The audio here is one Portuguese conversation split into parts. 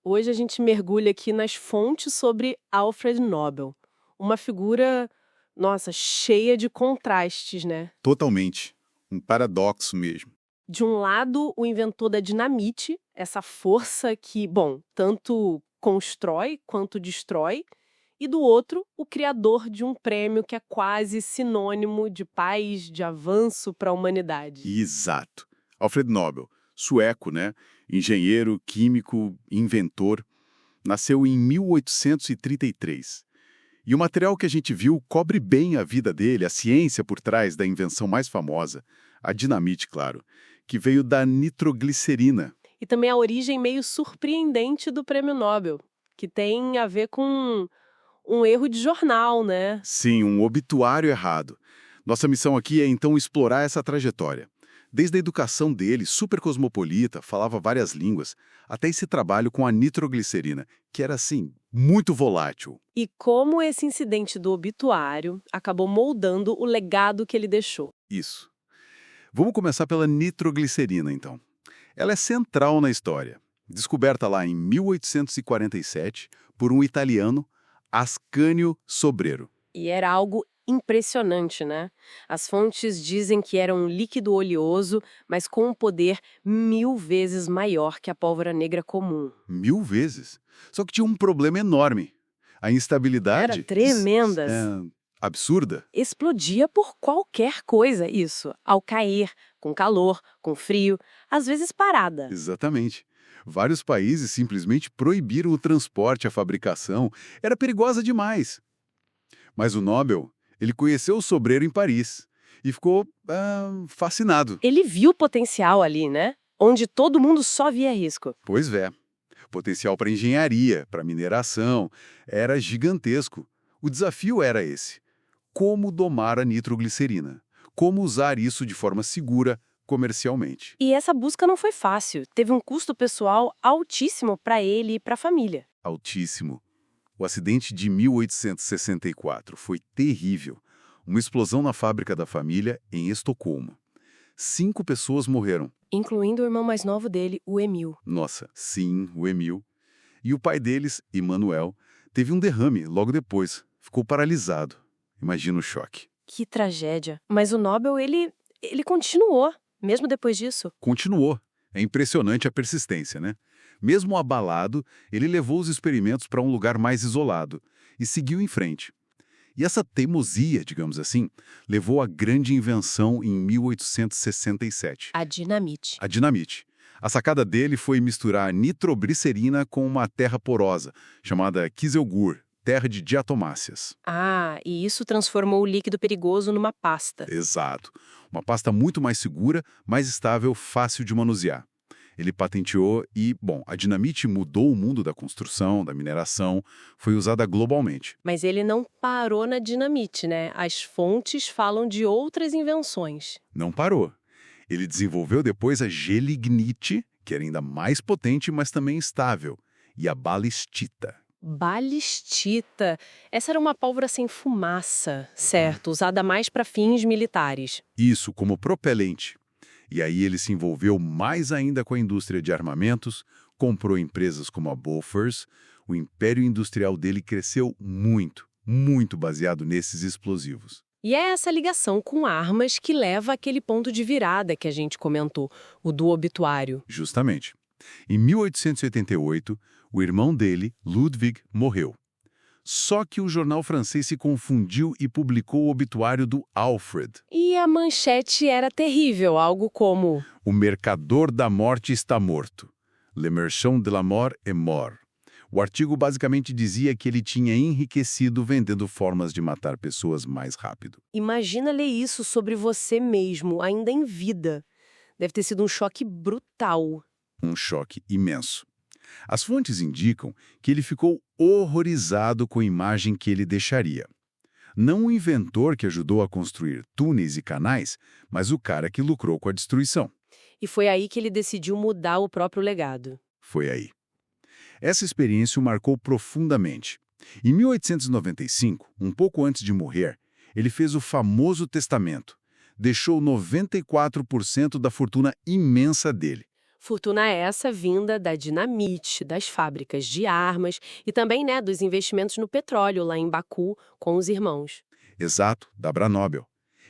Hoje a gente mergulha aqui nas fontes sobre Alfred Nobel. Uma figura, nossa, cheia de contrastes, né? Totalmente. Um paradoxo mesmo. De um lado, o inventor da dinamite, essa força que, bom, tanto constrói quanto destrói, e do outro, o criador de um prêmio que é quase sinônimo de paz, de avanço para a humanidade. Exato. Alfred Nobel, sueco, né? Engenheiro, químico, inventor. Nasceu em 1833. E o material que a gente viu cobre bem a vida dele, a ciência por trás da invenção mais famosa, a dinamite, claro, que veio da nitroglicerina. E também a origem meio surpreendente do prêmio Nobel, que tem a ver com um erro de jornal, né? Sim, um obituário errado. Nossa missão aqui é então explorar essa trajetória. Desde a educação dele, super cosmopolita, falava várias línguas, até esse trabalho com a nitroglicerina, que era, assim, muito volátil. E como esse incidente do obituário acabou moldando o legado que ele deixou. Isso. Vamos começar pela nitroglicerina, então. Ela é central na história. Descoberta lá em 1847 por um italiano, Ascanio Sobrero. E era algo impressionante, né? As fontes dizem que era um líquido oleoso, mas com um poder 1000 vezes maior que a pólvora negra comum. 1000 vezes. Só que tinha um problema enorme. A instabilidade... Era tremenda. Absurda. Explodia por qualquer coisa, isso. Ao cair, com calor, com frio, às vezes parada. Exatamente. Vários países simplesmente proibiram o transporte, a fabricação. Era perigosa demais. Mas o Nobel, ele conheceu o Sobreiro em Paris e ficou fascinado. Ele viu o potencial ali, né? Onde todo mundo só via risco. Pois é. Potencial para engenharia, para mineração, era gigantesco. O desafio era esse. Como domar a nitroglicerina? Como usar isso de forma segura comercialmente? E essa busca não foi fácil. Teve um custo pessoal altíssimo para ele e para a família. Altíssimo. O acidente de 1864 foi terrível. Uma explosão na fábrica da família em Estocolmo. 5 pessoas morreram. Incluindo o irmão mais novo dele, o Emil. Nossa, sim, o Emil. E o pai deles, Emanuel, teve um derrame logo depois. Ficou paralisado. Imagina o choque. Que tragédia. Mas o Nobel, ele continuou, mesmo depois disso. Continuou. É impressionante a persistência, né? Mesmo abalado, ele levou os experimentos para um lugar mais isolado e seguiu em frente. E essa teimosia, digamos assim, levou à grande invenção em 1867. A dinamite. A dinamite. A sacada dele foi misturar nitroglicerina com uma terra porosa, chamada Kieselguhr, terra de diatomáceas. Ah, e isso transformou o líquido perigoso numa pasta. Exato. Uma pasta muito mais segura, mais estável, fácil de manusear. Ele patenteou e, bom, a dinamite mudou o mundo da construção, da mineração, foi usada globalmente. Mas ele não parou na dinamite, né? As fontes falam de outras invenções. Não parou. Ele desenvolveu depois a gelignite, que era ainda mais potente, mas também estável, e a balistita. Balistita. Essa era uma pólvora sem fumaça, certo? Usada mais para fins militares. Isso, como propelente. E aí ele se envolveu mais ainda com a indústria de armamentos, comprou empresas como a Bofors. O império industrial dele cresceu muito, muito baseado nesses explosivos. E é essa ligação com armas que leva àquele ponto de virada que a gente comentou, o do obituário. Justamente. Em 1888, o irmão dele, Ludwig, morreu. Só que o jornal francês se confundiu e publicou o obituário do Alfred. E a manchete era terrível, algo como: O mercador da morte está morto. Le marchand de la mort est mort. O artigo basicamente dizia que ele tinha enriquecido vendendo formas de matar pessoas mais rápido. imagina ler isso sobre você mesmo, ainda em vida. Deve ter sido um choque brutal. Um choque imenso. As fontes indicam que ele ficou horrorizado com a imagem que ele deixaria. Não o inventor que ajudou a construir túneis e canais, mas o cara que lucrou com a destruição. E foi aí que ele decidiu mudar o próprio legado. Foi aí. Essa experiência o marcou profundamente. Em 1895, um pouco antes de morrer, ele fez o famoso testamento. Deixou 94% da fortuna imensa dele. Fortuna essa vinda da dinamite, das fábricas de armas e também, né, dos investimentos no petróleo lá em Baku com os irmãos. Exato, da Nobel.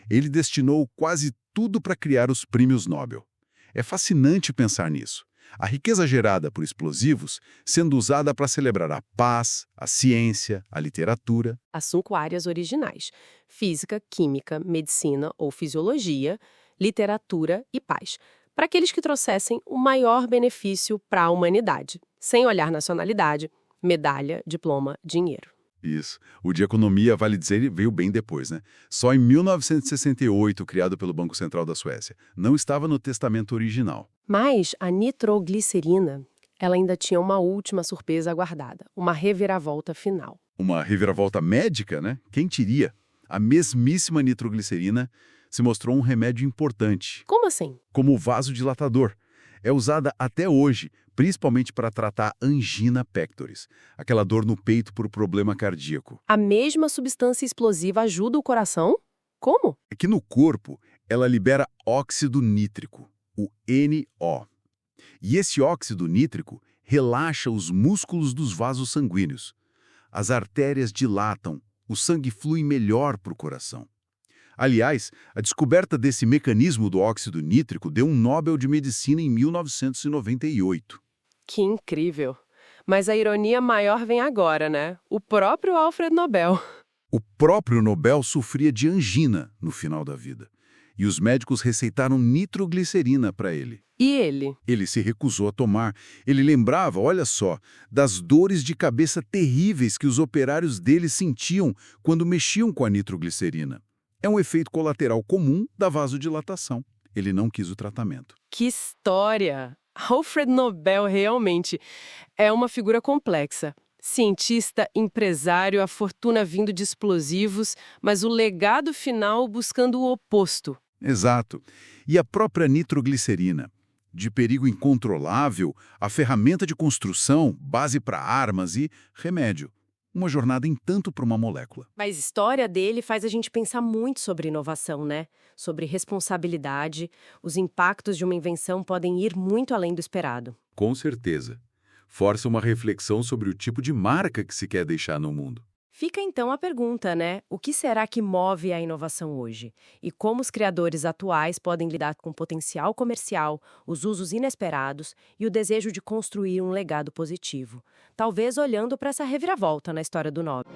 Ele destinou quase tudo para criar os prêmios Nobel. É fascinante pensar nisso. A riqueza gerada por explosivos sendo usada para celebrar a paz, a ciência, a literatura. As 5 áreas originais: física, química, medicina ou fisiologia, literatura e paz, para aqueles que trouxessem o maior benefício para a humanidade, sem olhar nacionalidade, medalha, diploma, dinheiro. Isso. O de economia, vale dizer, veio bem depois, né? Só em 1968, criado pelo Banco Central da Suécia. Não estava no testamento original. Mas a nitroglicerina, ela ainda tinha uma última surpresa aguardada, uma reviravolta final. Uma reviravolta médica, né? Quem diria? A mesmíssima nitroglicerina se mostrou um remédio importante, Como assim? como vasodilatador. É usada até hoje, principalmente para tratar angina pectoris, aquela dor no peito por problema cardíaco. A mesma substância explosiva ajuda o coração? Como? É que no corpo, ela libera óxido nítrico, o NO. E esse óxido nítrico relaxa os músculos dos vasos sanguíneos. As artérias dilatam, o sangue flui melhor para o coração. Aliás, a descoberta desse mecanismo do óxido nítrico deu um Nobel de Medicina em 1998. Que incrível! Mas a ironia maior vem agora, né? O próprio Alfred Nobel. O próprio Nobel sofria de angina no final da vida. E os médicos receitaram nitroglicerina para ele. E ele? Ele se recusou a tomar. Ele lembrava, olha só, das dores de cabeça terríveis que os operários dele sentiam quando mexiam com a nitroglicerina. É um efeito colateral comum da vasodilatação. Ele não quis o tratamento. Que história! Alfred Nobel realmente é uma figura complexa. Cientista, empresário, a fortuna vindo de explosivos, mas o legado final buscando o oposto. Exato. E a própria nitroglicerina, de perigo incontrolável, a ferramenta de construção, base para armas e remédio. Uma jornada em tanto para uma molécula. Mas a história dele faz a gente pensar muito sobre inovação, né? Sobre responsabilidade. Os impactos de uma invenção podem ir muito além do esperado. Com certeza. Força uma reflexão sobre o tipo de marca que se quer deixar no mundo. Fica então a pergunta, né? O que será que move a inovação hoje? E como os criadores atuais podem lidar com o potencial comercial, os usos inesperados e o desejo de construir um legado positivo? Talvez olhando para essa reviravolta na história do Nobel.